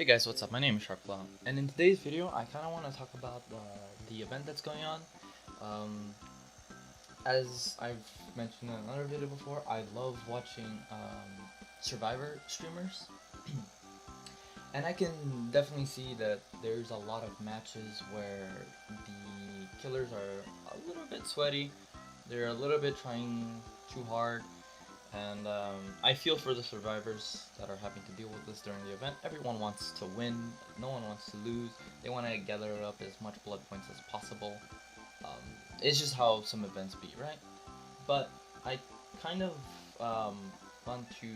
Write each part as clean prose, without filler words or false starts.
Hey guys, what's up? My name is Sharpclaw, and in today's video, I kind of want to talk about the event that's going on. Um, as I've mentioned in another video before, I love watching Survivor streamers, and I can definitely see that there's a lot of matches where the killers are a little bit sweaty. They're a little bit trying too hard. And I feel for the survivors that are having to deal with this during the event. Everyone wants to win, no one wants to lose. They want to gather up as much blood points as possible. It's just how some events be, right? But I kind of want to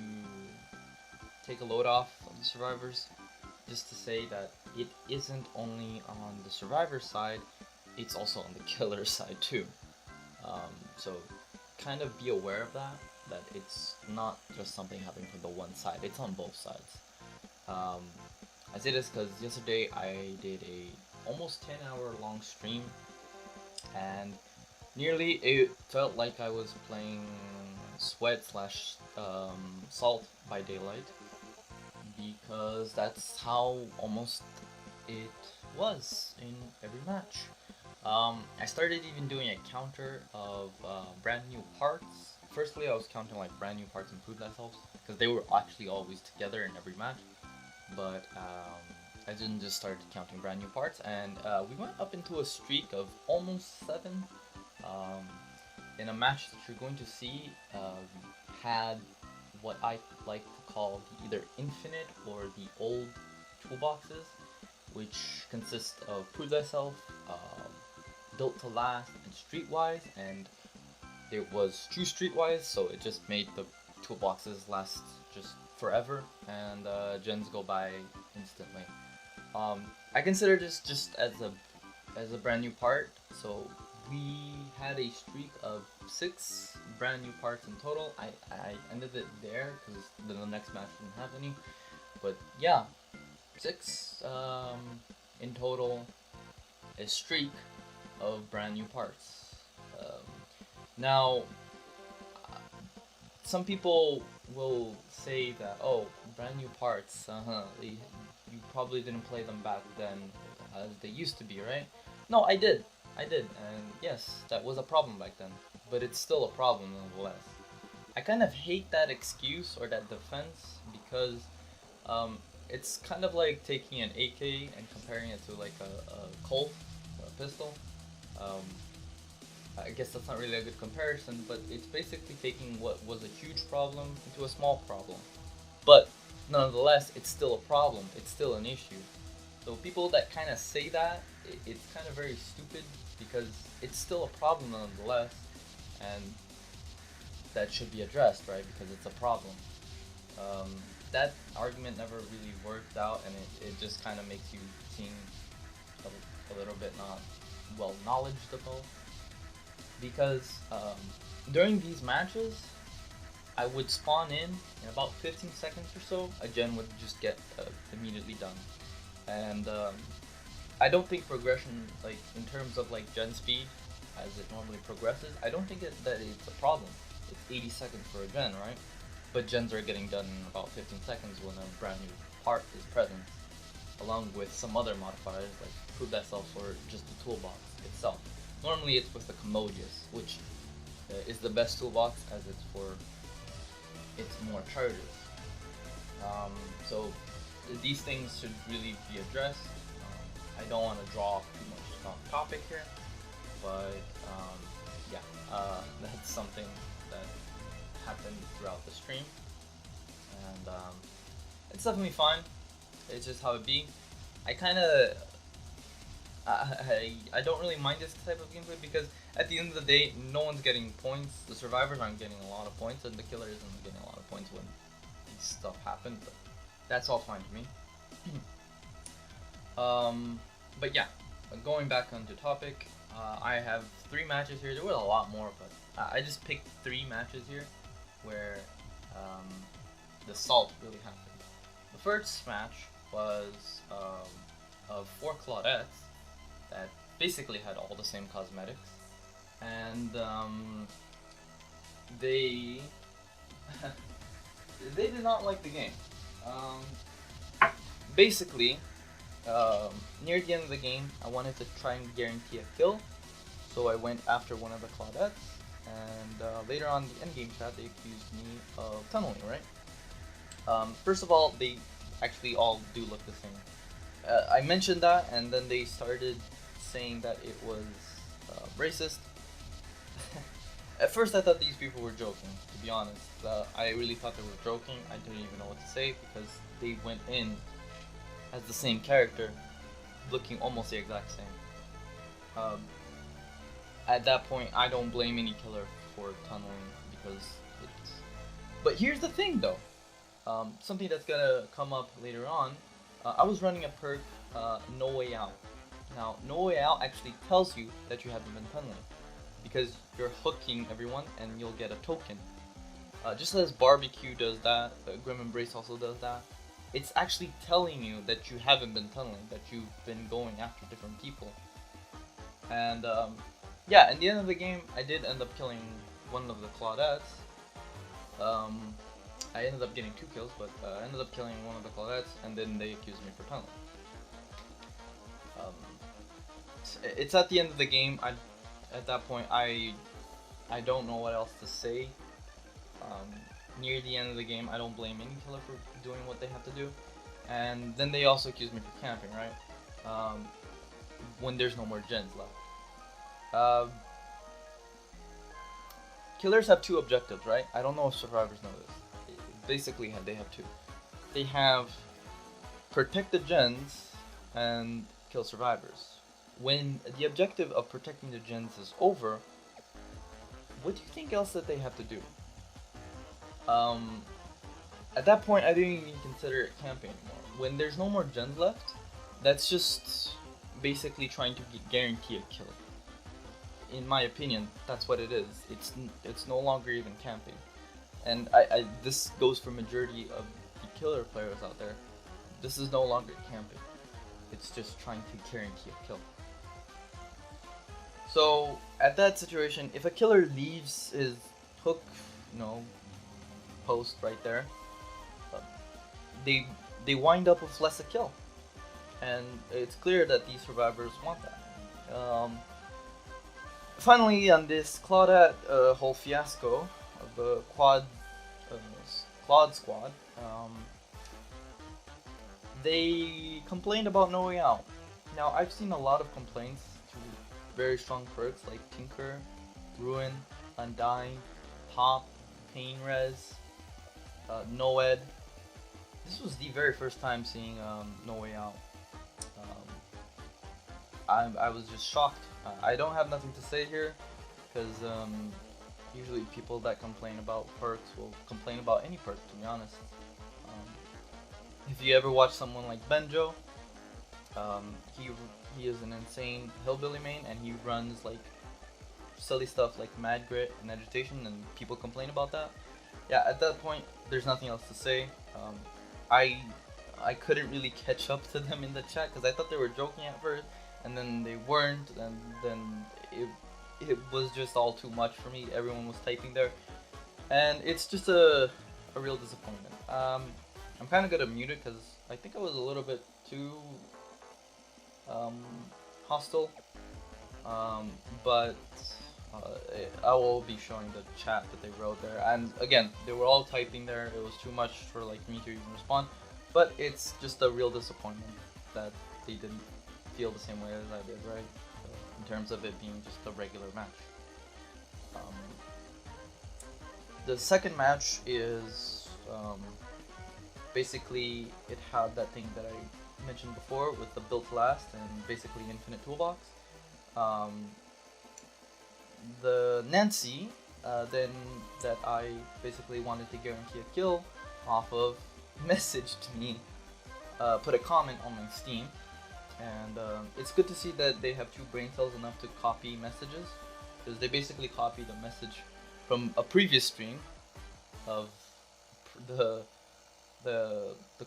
take a load off of the survivors just to say that it isn't only on the survivor side, it's also on the killer side too. So kind of be aware of that it's not just something happening for the one side, it's on both sides. I say this because yesterday I did a almost 10-hour long stream, and nearly it felt like I was playing Sweat slash Salt by Daylight, because that's how almost it was in every match. I started even doing a counter of brand new parts. Firstly, I was counting like brand new parts and Prove Thyself, because they were actually always together in every match. But I didn't just start counting brand new parts, and we went up into a streak of almost 7. In a match that you're going to see, had what I like to call the either infinite or the old toolboxes, which consist of Prove Thyself, Built to Last, and Streetwise, and it was true Streetwise, so it just made the toolboxes last just forever, and gens go by instantly. I consider this just as a brand new part, so we had a streak of 6 brand new parts in total. I ended it there because the next match didn't have any, but yeah, 6 in total, a streak of brand new parts. Now, some people will say that, oh, brand new parts, you probably didn't play them back then as they used to be, right? No, I did, and yes, that was a problem back then, but it's still a problem nonetheless. I kind of hate that excuse or that defense, because it's kind of like taking an AK and comparing it to like a Colt or a pistol. I guess that's not really a good comparison, but it's basically taking what was a huge problem into a small problem. But nonetheless, it's still a problem, it's still an issue. So people that kind of say that, it's kind of very stupid, because it's still a problem nonetheless, and that should be addressed, right? Because it's a problem. That argument never really worked out, and it just kind of makes you seem a little bit not well knowledgeable. Because during these matches, I would spawn in about 15 seconds or so, a gen would just get immediately done. And I don't think progression, like in terms of like gen speed, as it normally progresses, I don't think that it's a problem. It's 80 seconds for a gen, right? But gens are getting done in about 15 seconds when a brand new part is present, along with some other modifiers like Prove Thyself or just the toolbox itself. Normally it's with the Commodious, which is the best toolbox as it's for its more charges. So these things should really be addressed. I don't want to draw off too much off topic here, but yeah, that's something that happened throughout the stream, and it's definitely fine. It's just how it be. I kind of I don't really mind this type of gameplay, because at the end of the day, no one's getting points. The survivors aren't getting a lot of points, and the killer isn't getting a lot of points when this stuff happens. But that's all fine to me. But yeah, going back onto topic, I have 3 matches here. There were a lot more, but I just picked 3 matches here where the salt really happened. The first match was of 4 Claudettes that basically had all the same cosmetics, and they they did not like the game. basically, near the end of the game, I wanted to try and guarantee a kill, so I went after one of the Claudettes, and later on the endgame chat, they accused me of tunneling, right? First of all, they actually all do look the same. I mentioned that, and then they started saying that it was racist. At first I thought these people were joking, to be honest. I really thought they were joking. I didn't even know what to say because they went in as the same character, looking almost the exact same. At that point, I don't blame any killer for tunneling because it's... But here's the thing though, something that's gonna come up later on. I was running a perk, No Way Out. Now, No Way Out actually tells you that you haven't been tunneling, because you're hooking everyone and you'll get a token. Just as Barbecue does that, Grim Embrace also does that. It's actually telling you that you haven't been tunneling, that you've been going after different people. And yeah, at the end of the game, I did end up killing one of the Claudettes. I ended up getting 2 kills, but I ended up killing one of the Claudettes, and then they accused me for tunneling. It's at the end of the game. At that point, I don't know what else to say. Near the end of the game, I don't blame any killer for doing what they have to do. And then they also accused me for camping, right? When there's no more gens left. Killers have 2 objectives, right? I don't know if survivors know this. Basically, they have 2. They have protect the gens and kill survivors. When the objective of protecting the gens is over, what do you think else that they have to do? At that point, I didn't even consider it camping anymore. When there's no more gens left, that's just basically trying to guarantee a kill. In my opinion, that's what it is. It's no longer even camping. And this goes for majority of the killer players out there. This is no longer camping. It's just trying to guarantee a kill. So at that situation, if a killer leaves his hook, post right there, they wind up with less a kill, and it's clear that these survivors want that. Finally, on this Claudette whole fiasco of the Claude squad, they complained about No Way Out. Now, I've seen a lot of complaints to very strong perks like Tinker, Ruin, Undying, Pop, Pain Res, Noed. This was the very first time seeing No Way Out. I was just shocked. I don't have nothing to say here, because usually people that complain about perks will complain about any perk, to be honest. If you ever watch someone like Benjo, he is an insane hillbilly main, and he runs like silly stuff like Mad Grit and Agitation, and people complain about that. Yeah, at that point, there's nothing else to say. I couldn't really catch up to them in the chat because I thought they were joking at first, and then they weren't, and then it was just all too much for me. Everyone was typing there, and it's just a real disappointment. I'm kind of gonna mute it because I think I was a little bit too hostile, but I will be showing the chat that they wrote there, and again, they were all typing there. It was too much for like me to even respond, but it's just a real disappointment that they didn't feel the same way as I did, right? In terms of it being just a regular match. The second match is basically, it had that thing that I mentioned before with the built last and basically infinite toolbox. The Nancy, then that I basically wanted to guarantee a kill off of, messaged me, put a comment on my Steam, and it's good to see that they have 2 brain cells enough to copy messages, because they basically copied a message from a previous stream of the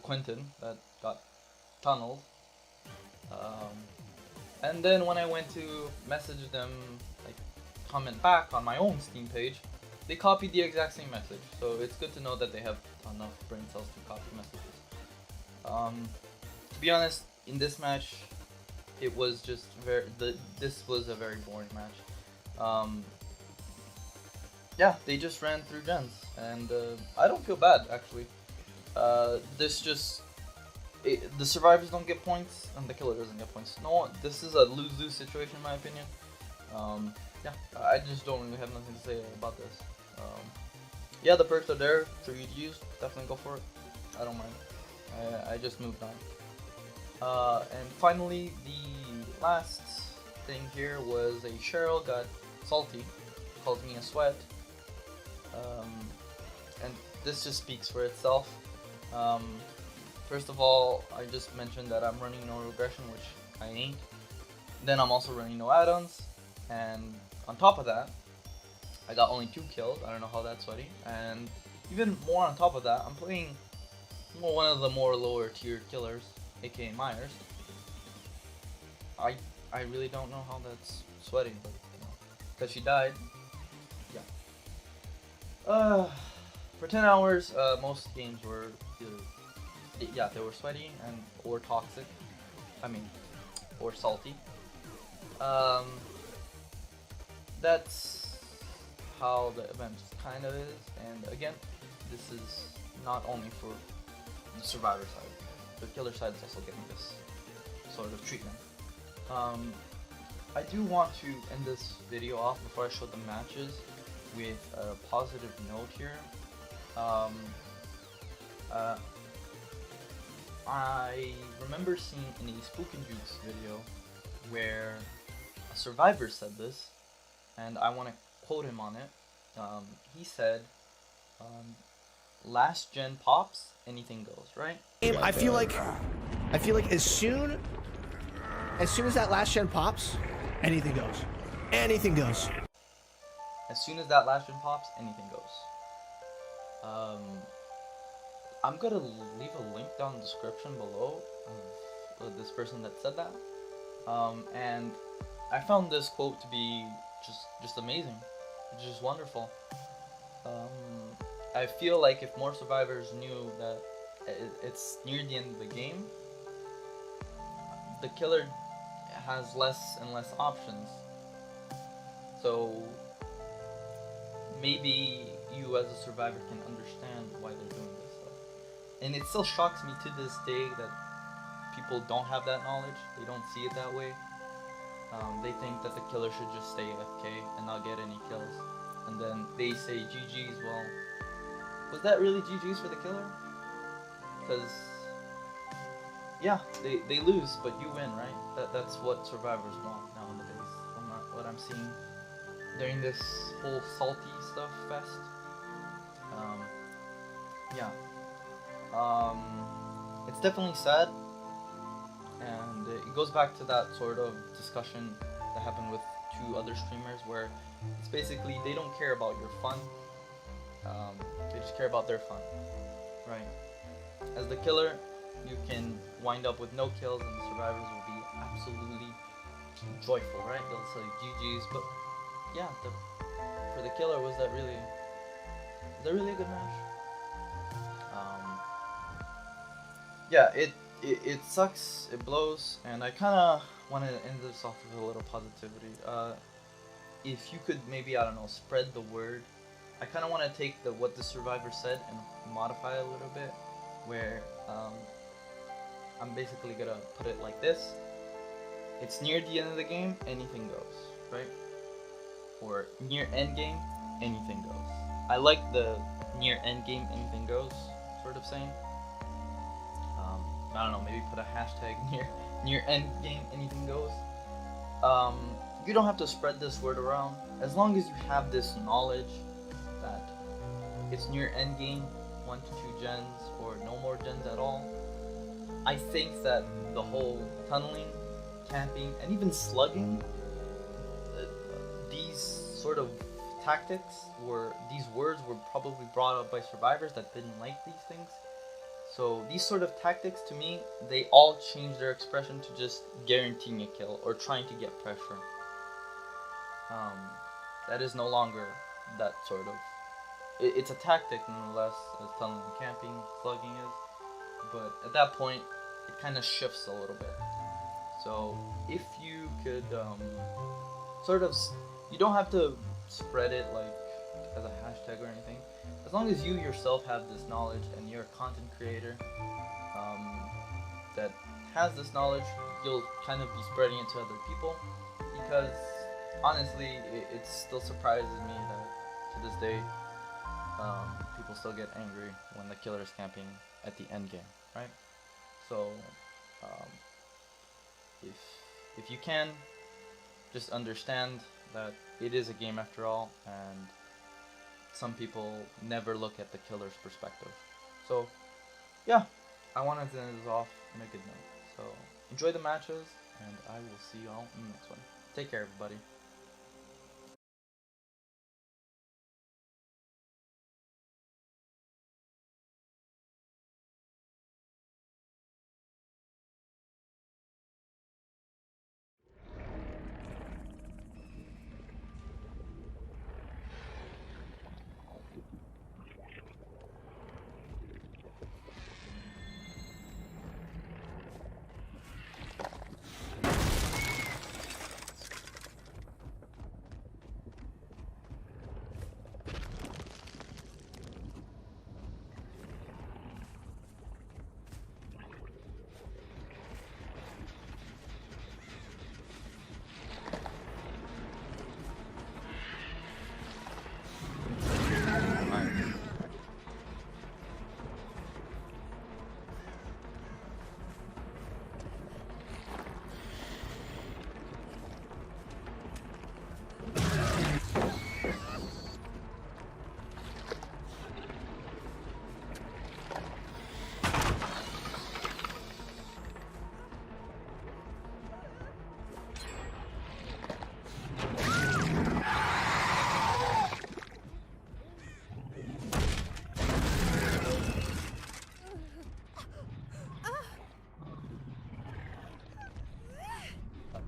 Quentin that got tunneled, and then when I went to message them, like comment back on my own Steam page, they copied the exact same message. So it's good to know that they have enough brain cells to copy messages. to be honest, in this match, it was just this was a very boring match. Yeah, they just ran through gens, and I don't feel bad actually. This just the survivors don't get points, and the killer doesn't get points. No, this is a lose-lose situation in my opinion. Yeah, I just don't really have nothing to say about this. Yeah, the perks are there for you to use. Definitely go for it. I don't mind. I just moved on. And finally, the last thing here was a Cheryl got salty, called me a sweat. And this just speaks for itself. First of all, I just mentioned that I'm running no regression, which I ain't. Then I'm also running no add-ons, and on top of that, I got only 2 kills. I don't know how that's sweaty. And even more on top of that, I'm playing one of the more lower tier killers, aka Myers. I really don't know how that's sweaty, but you know, because she died. Yeah. For 10 hours, most games were either, yeah, they were sweaty and or toxic. I mean, or salty. That's how the event kind of is, and again, this is not only for the survivor side, the killer side is also getting this sort of treatment. I do want to end this video off before I show the matches with a positive note here. I remember seeing in a Spook and Jukes video where a survivor said this, and I want to quote him on it. He said, "Last gen pops, anything goes." Right? I feel like as soon as that last gen pops, anything goes. Anything goes. As soon as that last gen pops, anything goes. I'm gonna leave a link down in the description below of this person that said that. And I found this quote to be just amazing. It's just wonderful. I feel like if more survivors knew that it's near the end of the game, the killer has less and less options. So maybe you as a survivor can understand why they're doing this stuff. And it still shocks me to this day that people don't have that knowledge. They don't see it that way. They think that the killer should just stay AFK and not get any kills. And then they say GG's. Well, was that really GG's for the killer? Because, yeah, they lose, but you win, right? That's what survivors want nowadays. From what I'm seeing during this whole salty stuff fest. Yeah. It's definitely sad, and it goes back to that sort of discussion that happened with 2 other streamers where it's basically they don't care about your fun, they just care about their fun, right? As the killer, you can wind up with no kills and the survivors will be absolutely joyful, right? They'll say GG's, but yeah, for the killer, was that really a good match? Yeah, it sucks, it blows, and I kind of want to end this off with a little positivity. If you could maybe, I don't know, spread the word. I kind of want to take what the survivor said and modify it a little bit, where I'm basically gonna put it like this. It's near the end of the game, anything goes, right? Or near end game, anything goes. I like the near end game, anything goes sort of saying. I don't know, maybe put a hashtag near end game, anything goes. You don't have to spread this word around as long as you have this knowledge that it's near end game, 1 to 2 gens or no more gens at all. I think that the whole tunneling, camping, and even slugging, these sort of tactics these words were probably brought up by survivors that didn't like these things. So these sort of tactics, to me, they all change their expression to just guaranteeing a kill or trying to get pressure. That is no longer that sort of... It's a tactic nonetheless, as tunneling and camping, slugging is. But at that point, it kind of shifts a little bit. So if you could you don't have to spread it like as a hashtag or anything. As long as you yourself have this knowledge and you're a content creator that has this knowledge, you'll kind of be spreading it to other people. Because honestly, it still surprises me that to this day, people still get angry when the killer is camping at the end game, right? So, if you can, just understand that it is a game after all, and some people never look at the killer's perspective. So, yeah, I wanted to end this off on a good note. So, enjoy the matches, and I will see you all in the next one. Take care, everybody.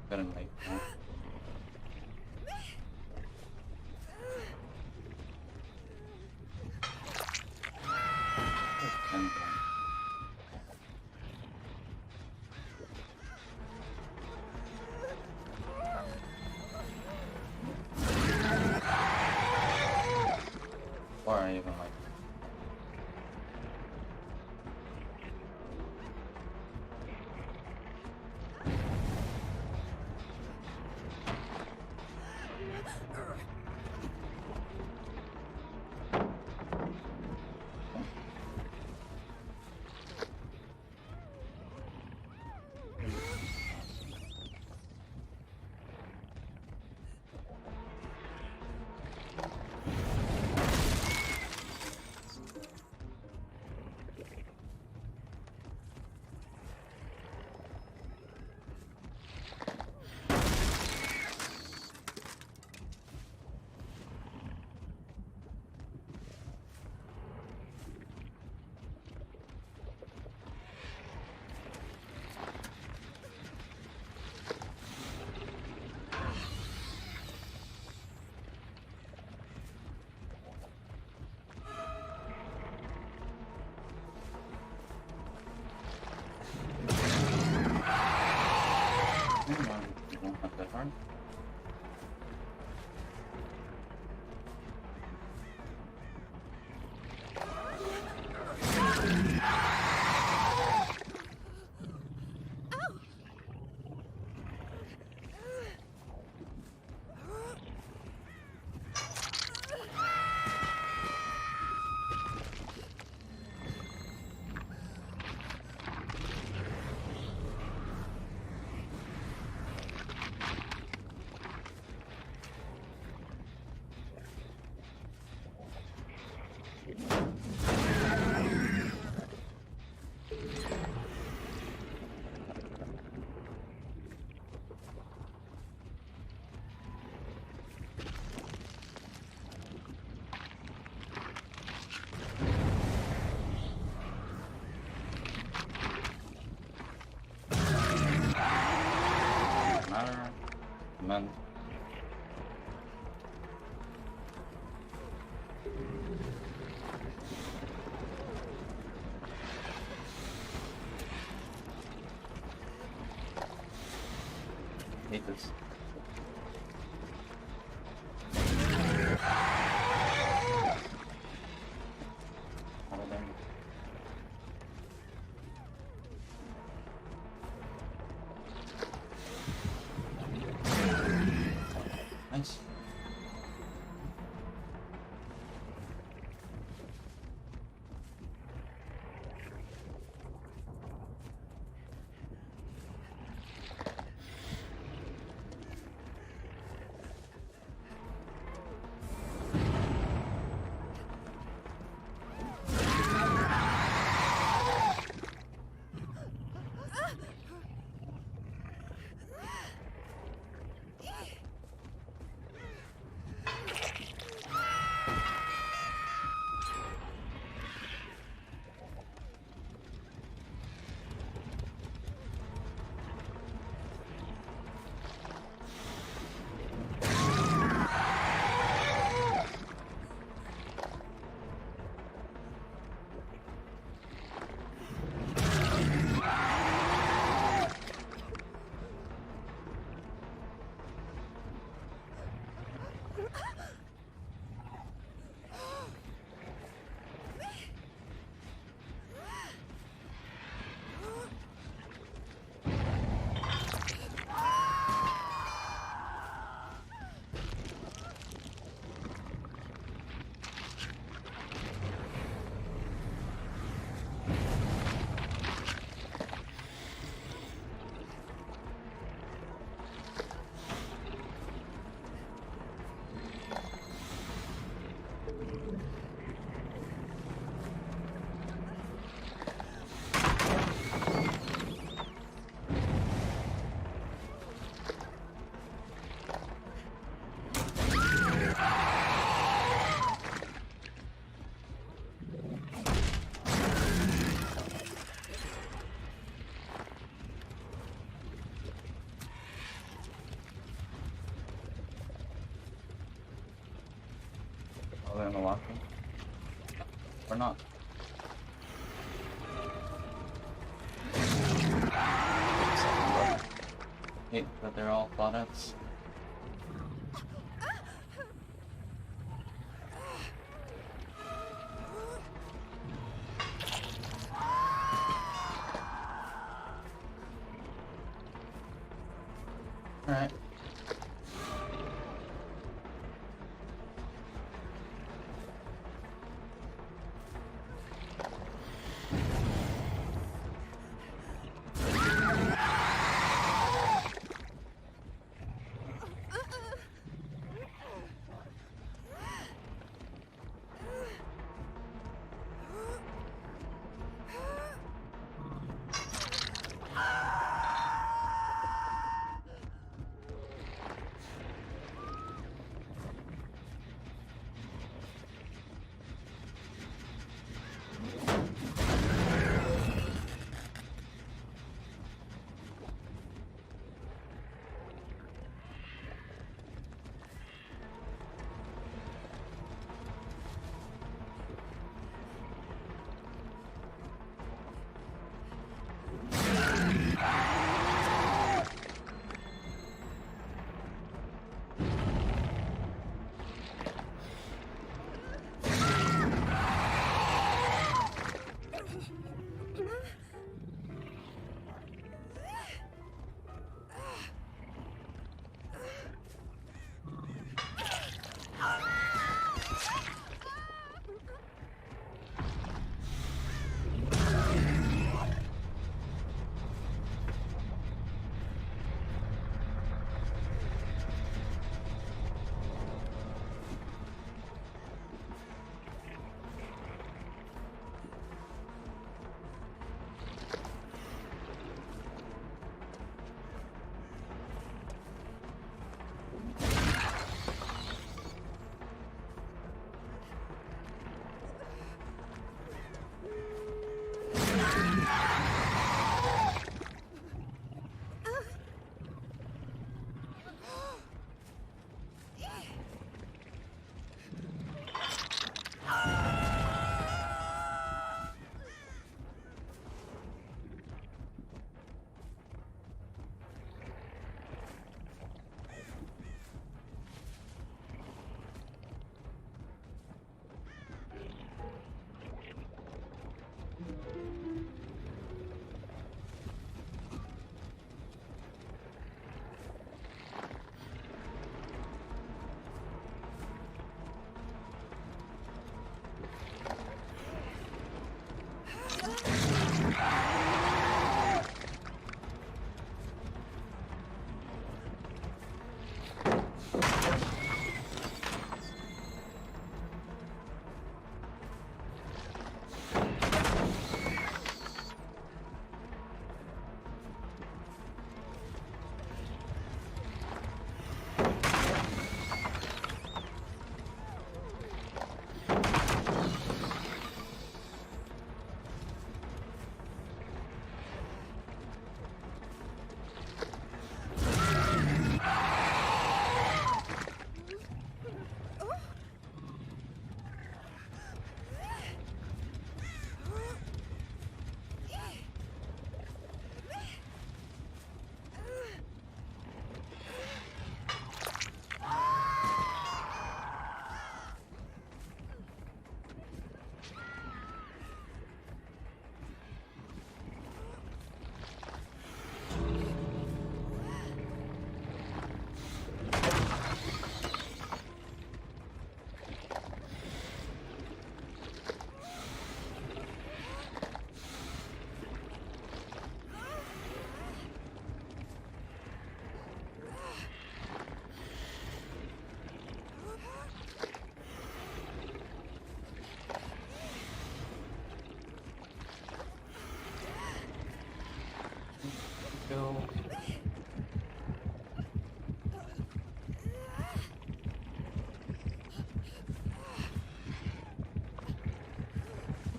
Gonna make that. Or even like not that hard. Man. hate this. Out of there. Nice. Are they on the locker? Or not? Hate that they're all claudets. Alright.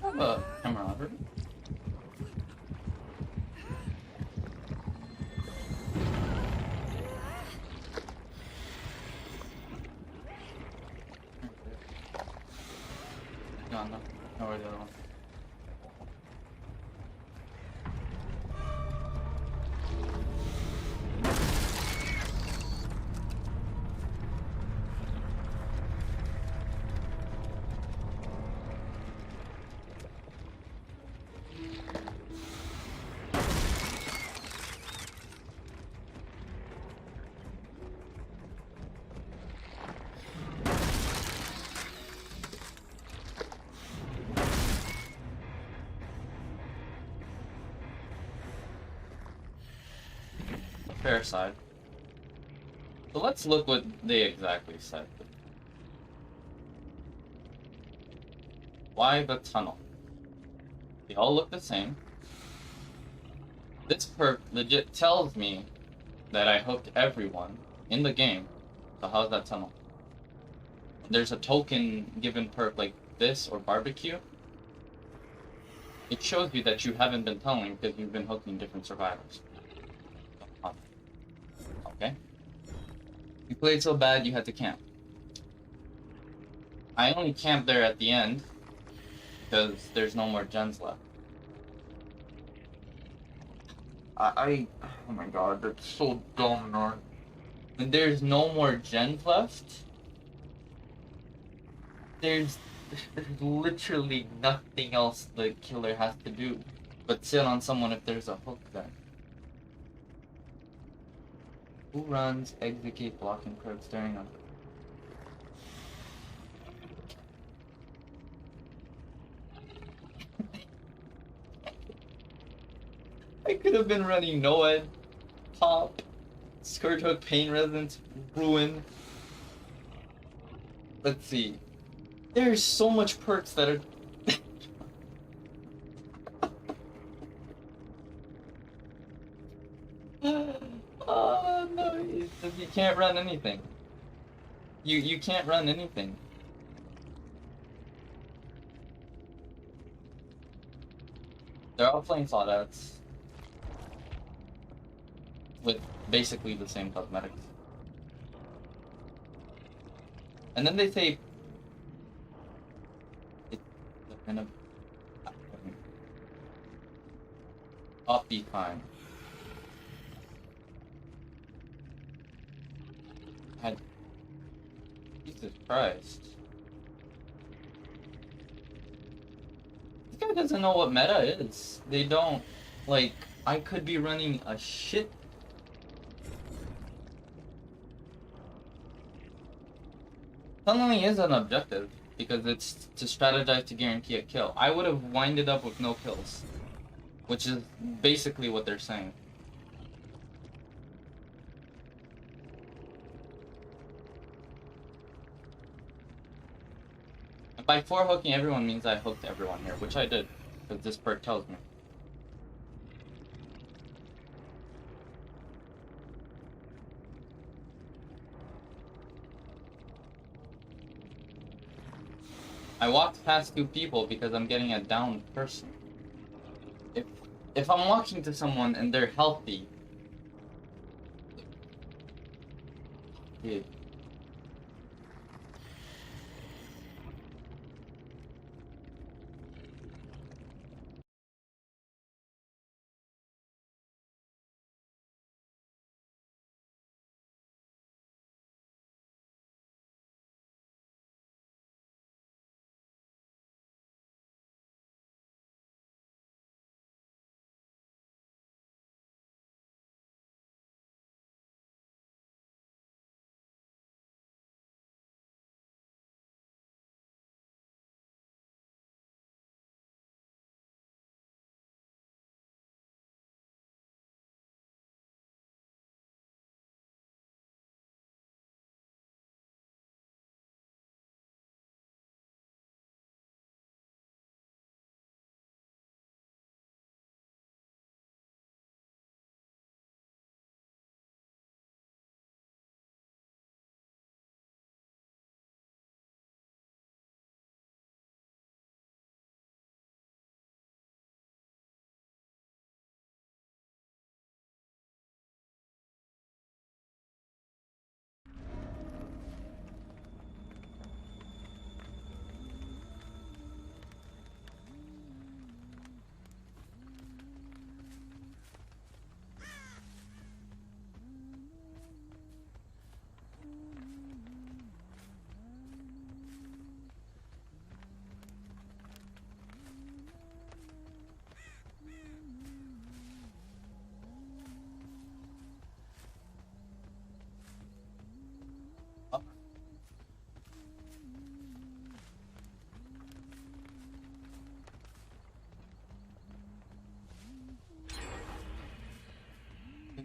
I have a camera. No, no. No, where the other one? Fair side. So let's look what they exactly said. Why the tunnel? They all look the same. This perk legit tells me that I hooked everyone in the game. So how's that tunnel? There's a token given perk like this or barbecue. It shows you that you haven't been tunneling because you've been hooking different survivors. Okay? You played so bad you had to camp. I only camped there at the end because there's no more gens left. Oh my god, that's so dumb, man. When there's no more gens left, there's literally nothing else the killer has to do but sit on someone if there's a hook there. Who runs, execute, blocking, crowd staring on? I could have been running Noed, Pop, Skirt Hook, Pain Resonance, Ruin. Let's see. There's so much perks that are... Oh no, you can't run anything. You can't run anything. They're all playing Saudats with basically the same cosmetics. And then they say it's gonna I'll be fine. Jesus Christ. This guy doesn't know what meta is. They don't, like, I could be running a shit. Tunneling is an objective, because it's to strategize to guarantee a kill. I would have winded up with no kills, which is basically what they're saying. By 4 hooking everyone means I hooked everyone here, which I did, because this perk tells me. I walked past 2 people because I'm getting a downed person. If I'm walking to someone and they're healthy, dude.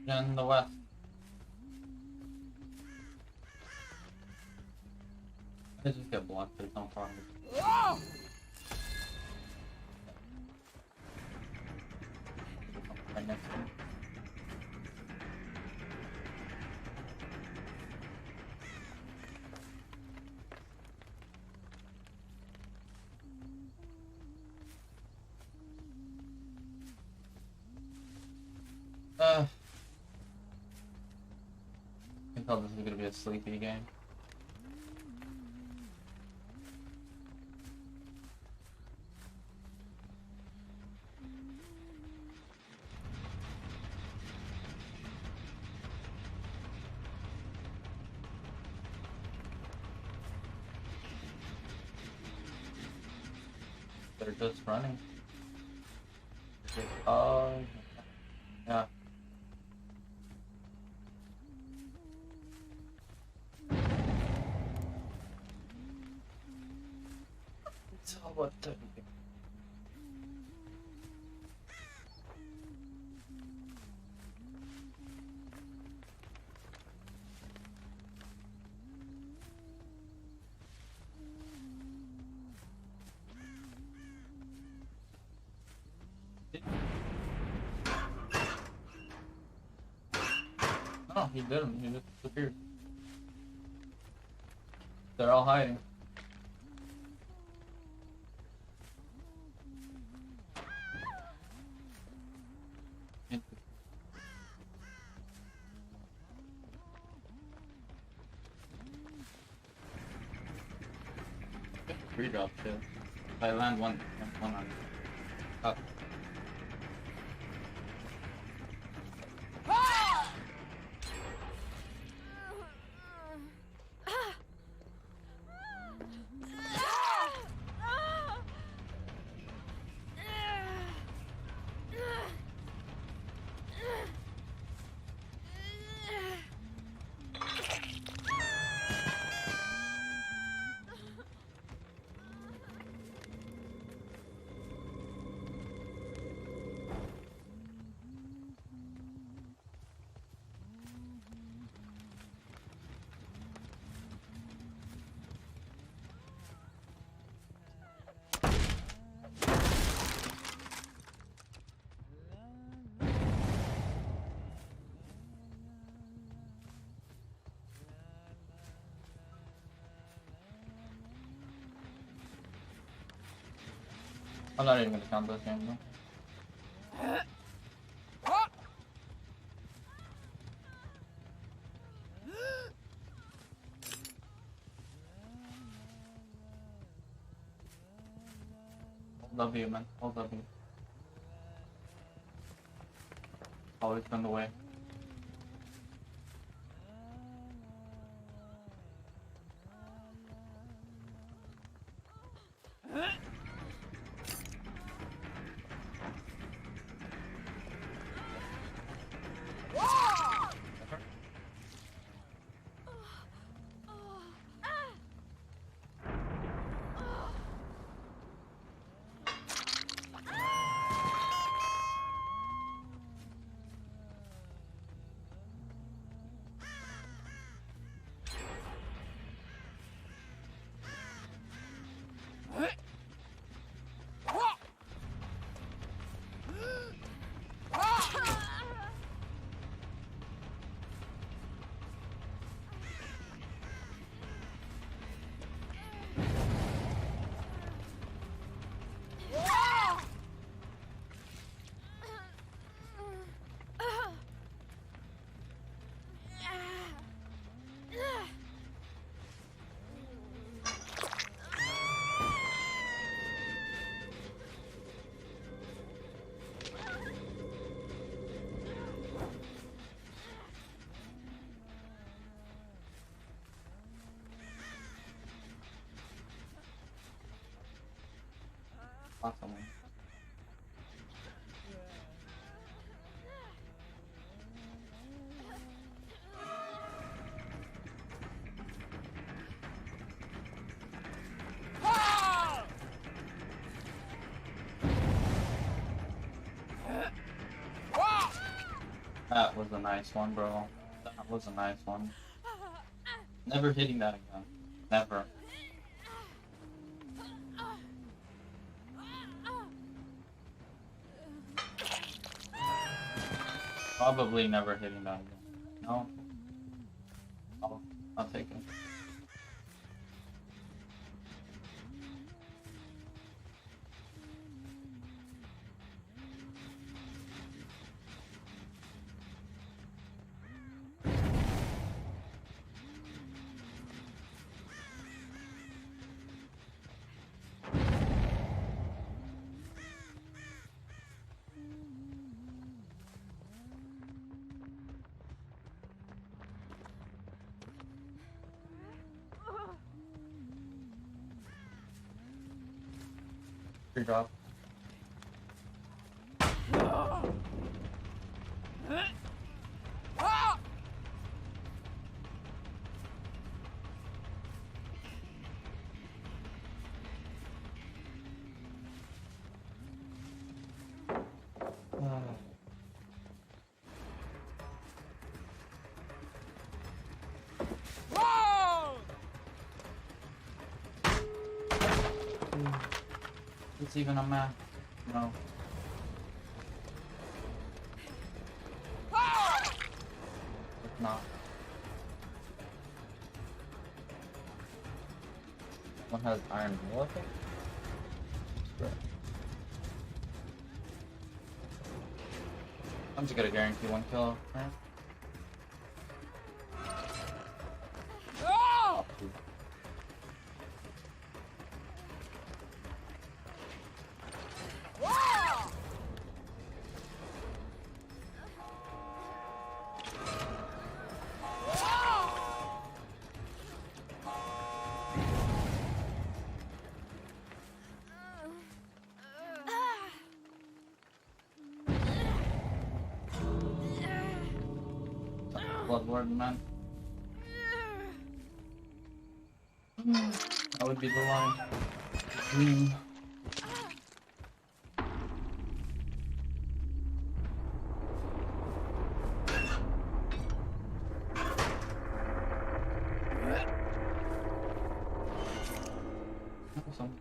In the west. I just get blocked, there's no problem. Right next to me. I can tell this is gonna be a sleepy game. They're just running. Oh, yeah. So what the? No, he didn't. He just disappeared. They're all hiding. Free drop too. If I land one on up. I'm not even gonna count this game though. Love you, man. I'll love you. Always been the way. Awesome. was a nice one, bro. That was a nice one. Never hitting that again. Never. Probably never hitting that again. No. I'll take it. Free drop. It's even a map. No. It's not. One has iron wool, I think. Great. I'm just gonna guarantee one kill, right? Bloodlord, man. That would be the line. Awesome.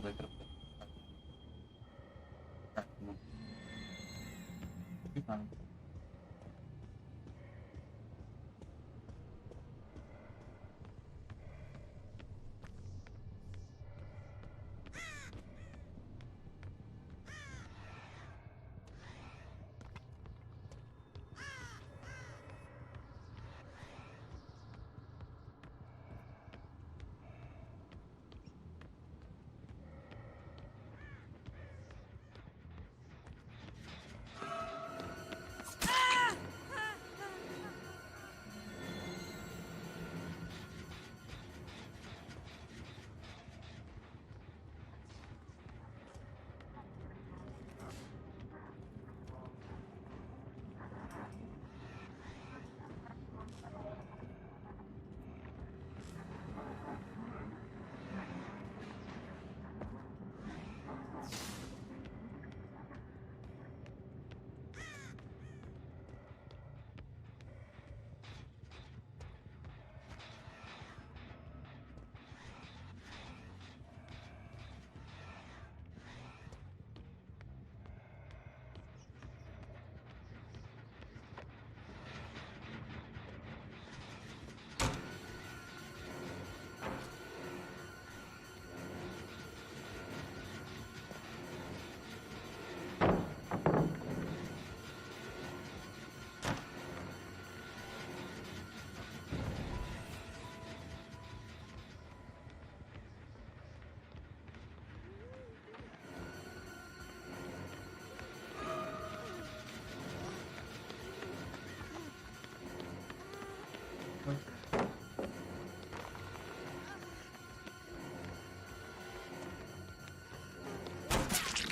Wake up. Alright, come on. You're fine.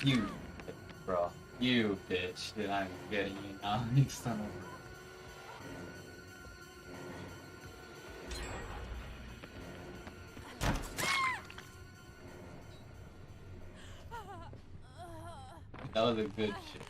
You, bro. You bitch. Dude, I'm getting you now. You son of a- That was a good shit.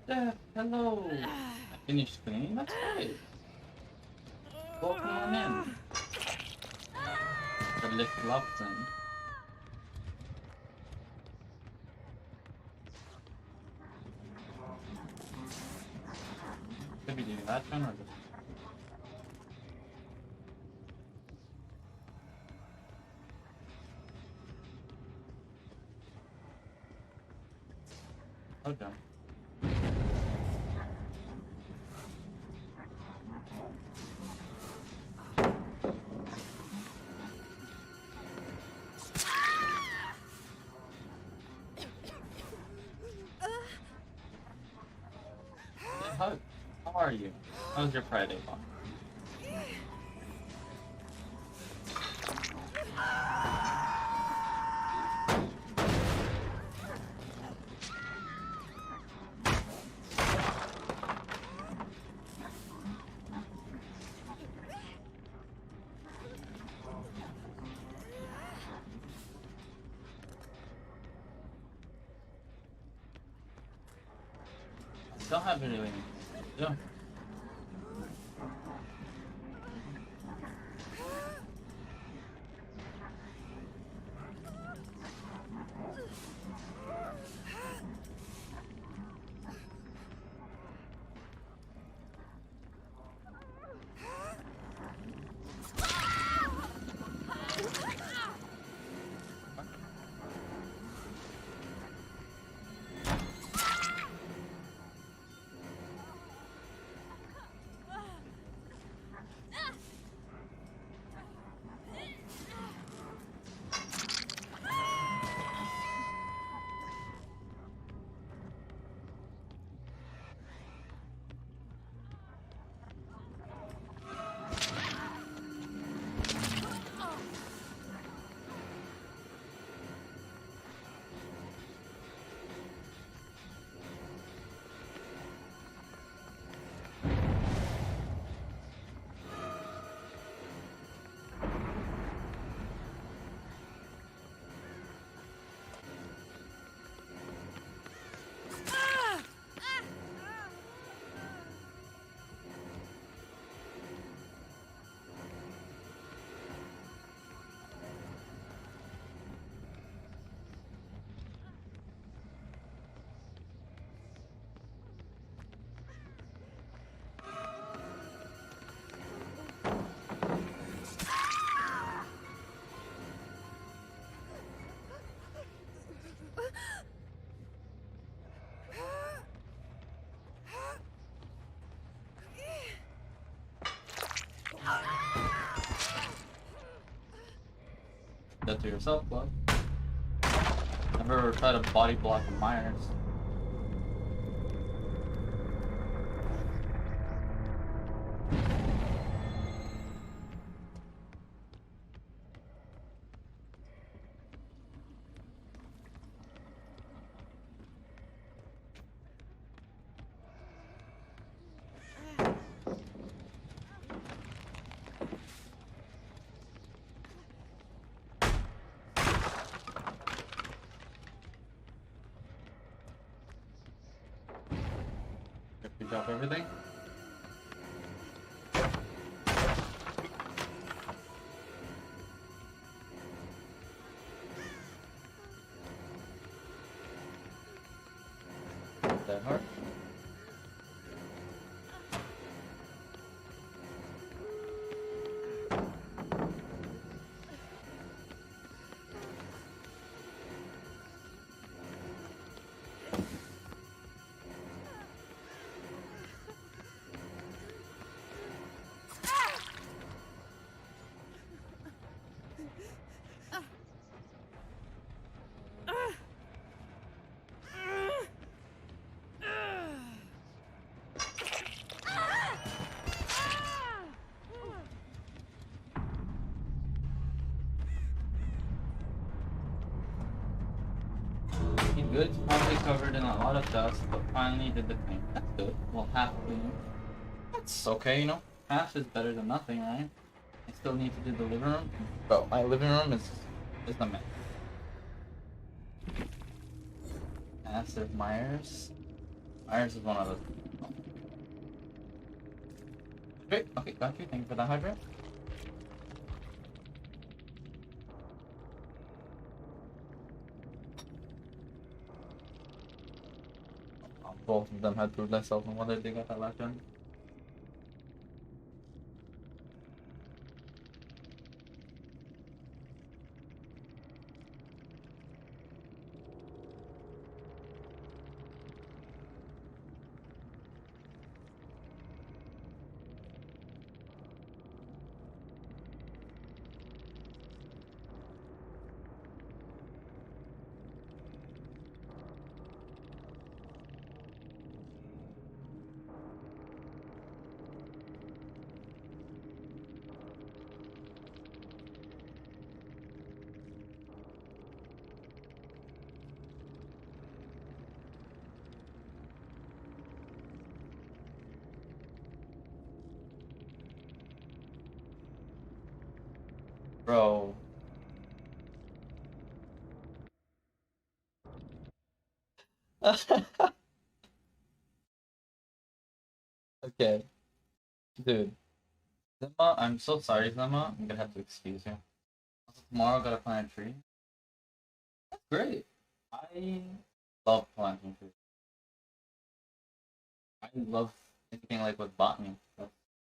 Jeff, hello. I finished cleaning. That's great. Welcome on in. The lift loves in. Could be doing that one or just. Okay. How are you? How's your Friday going? Don't have anything to do. That to yourself, bud. Never try to body block Myers. You drop everything? That hard? Good. Probably covered in a lot of dust, but finally did the thing. That's good. Well, half clean. That's okay, you know. Half is better than nothing, right? I still need to do the living room. But my living room is the man. Massive Myers. Irons is one of those. Great. Okay, got you. Thank you for that hydrant. Both of them had proved themselves on whether they got that last gen. Bro. Okay. Dude. Zimma, I'm so sorry, Zimma. I'm gonna have to excuse you. Tomorrow, I gotta plant a tree. That's great. I love planting trees. I love anything like with botany. That's